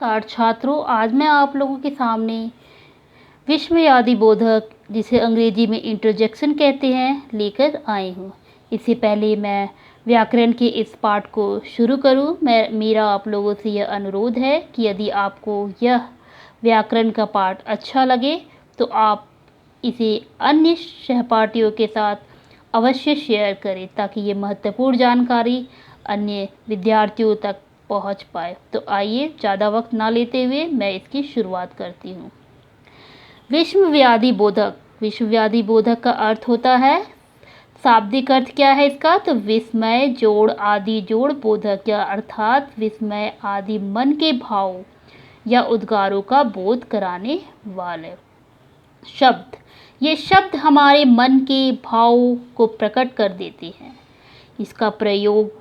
नमस्कार छात्रों, आज मैं आप लोगों के सामने विश्वव्याधि बोधक, जिसे अंग्रेजी में इंटरजेक्शन कहते हैं, लेकर आई हूँ। इससे पहले मैं व्याकरण के इस पाठ को शुरू करूँ, मेरा आप लोगों से यह अनुरोध है कि यदि आपको यह व्याकरण का पाठ अच्छा लगे तो आप इसे अन्य सहपाठियों के साथ अवश्य शेयर करें, ताकि ये महत्वपूर्ण जानकारी अन्य विद्यार्थियों तक पहुंच पाए। तो आइए ज़्यादा वक्त ना लेते हुए मैं इसकी शुरुआत करती हूँ। विश्वव्याधि बोधक। विश्वव्याधि बोधक का अर्थ होता है, शाब्दिक अर्थ क्या है इसका, तो विस्मय जोड़ आदि जोड़ बोधक, या अर्थात विस्मय आदि मन के भाव या उद्गारों का बोध कराने वाले शब्द। ये शब्द हमारे मन के भाव को प्रकट कर देते हैं। इसका प्रयोग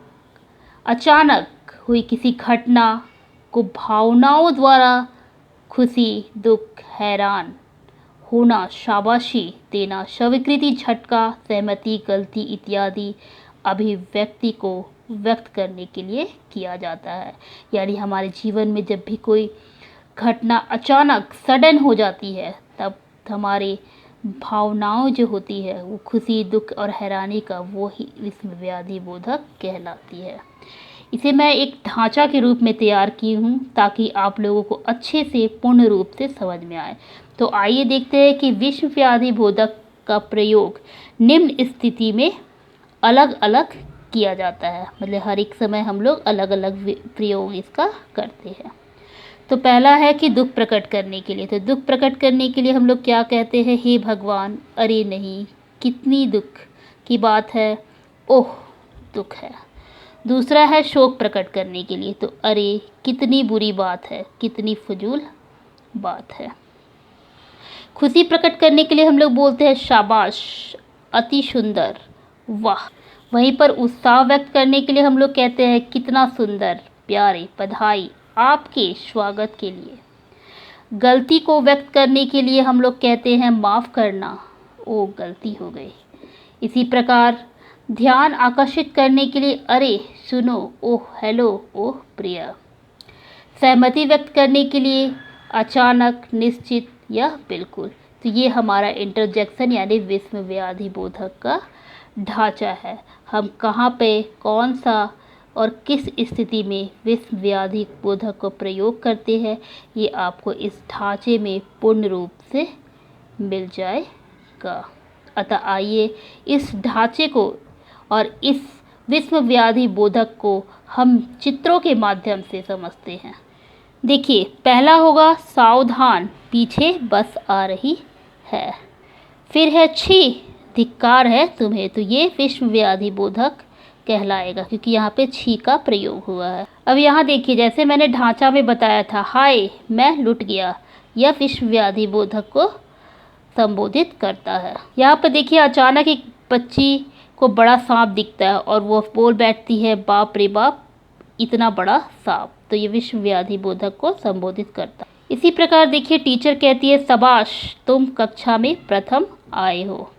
अचानक हुई किसी घटना को भावनाओं द्वारा खुशी, दुख, हैरान होना, शाबाशी देना, स्वीकृति, झटका, सहमति, गलती इत्यादि अभिव्यक्ति को व्यक्त करने के लिए किया जाता है। यानी हमारे जीवन में जब भी कोई घटना अचानक सडन हो जाती है, तब हमारे भावनाओं जो होती है वो खुशी, दुख और हैरानी का, वो ही विश्वव्याधि बोधक कहलाती है। इसे मैं एक ढांचा के रूप में तैयार की हूँ ताकि आप लोगों को अच्छे से पूर्ण रूप से समझ में आए। तो आइए देखते हैं कि विश्वव्याधि बोधक का प्रयोग निम्न स्थिति में अलग अलग किया जाता है। मतलब हर एक समय हम लोग अलग अलग प्रयोग इसका करते हैं। तो पहला है कि दुख प्रकट करने के लिए। तो दुख प्रकट करने के लिए हम लोग क्या कहते हैं, हे भगवान, अरे नहीं, कितनी दुख की बात है, ओह दुख है। दूसरा है शोक प्रकट करने के लिए। तो अरे कितनी बुरी बात है, कितनी फजूल बात है। खुशी प्रकट करने के लिए हम लोग बोलते हैं शाबाश, अति सुंदर, वाह। वहीं पर उत्साह व्यक्त करने के लिए हम लोग कहते हैं कितना सुंदर, प्यारे, बधाई आपके स्वागत के लिए। गलती को व्यक्त करने के लिए हम लोग कहते हैं माफ़ करना, ओ गलती हो गई। इसी प्रकार ध्यान आकर्षित करने के लिए अरे सुनो, ओह हेलो, ओह प्रिय। सहमति व्यक्त करने के लिए अचानक, निश्चित या बिल्कुल। तो ये हमारा इंटरजेक्शन यानी विश्वव्याधि बोधक का ढांचा है। हम कहाँ पे, कौन सा और किस स्थिति में विश्वव्याधि बोधक को प्रयोग करते हैं, ये आपको इस ढांचे में पूर्ण रूप से मिल जाएगा। अतः आइए इस ढांचे को और इस विश्वव्याधि बोधक को हम चित्रों के माध्यम से समझते हैं। देखिए, पहला होगा सावधान, पीछे बस आ रही है। फिर है छी, धिक्कार है तुम्हें। तो ये विश्वव्याधि बोधक कहलाएगा, क्योंकि यहाँ पे छी का प्रयोग हुआ है। अब यहाँ देखिए, जैसे मैंने ढांचा में बताया था, हाय मैं लुट गया, यह विश्वव्याधि बोधक को संबोधित करता है। यहाँ पर देखिए, अचानक एक बच्ची को बड़ा सांप दिखता है और वो बोल बैठती है, बाप रे बाप, इतना बड़ा सांप। तो ये विश्वव्याधि बोधक को संबोधित करता है। इसी प्रकार देखिए, टीचर कहती है शाबाश, तुम कक्षा में प्रथम आए हो।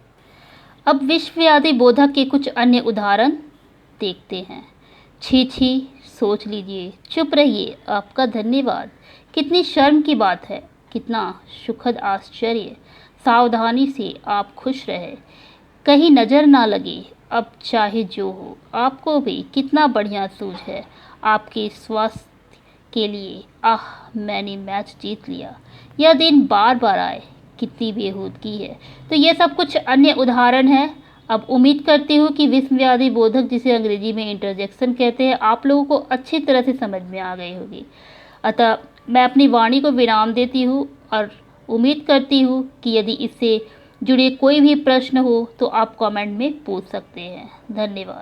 अब विश्वव्याधि बोधक के कुछ अन्य उदाहरण देखते हैं। छी छी, सोच लीजिए, चुप रहिए, आपका धन्यवाद, कितनी शर्म की बात है, कितना सुखद आश्चर्य, सावधानी से आप खुश रहे, कहीं नज़र ना लगे, अब चाहे जो हो, आपको भी कितना बढ़िया सूझ है, आपके स्वास्थ्य के लिए, आह मैंने मैच जीत लिया, यह दिन बार बार आए, कितनी बेहूदगी है। तो ये सब कुछ अन्य उदाहरण हैं। अब उम्मीद करती हूँ कि विश्वव्याधि बोधक, जिसे अंग्रेजी में इंटरजेक्शन कहते हैं, आप लोगों को अच्छी तरह से समझ में आ गई होगी। अतः मैं अपनी वाणी को विराम देती हूँ और उम्मीद करती हूँ कि यदि इससे जुड़े कोई भी प्रश्न हो तो आप कमेंट में पूछ सकते हैं। धन्यवाद।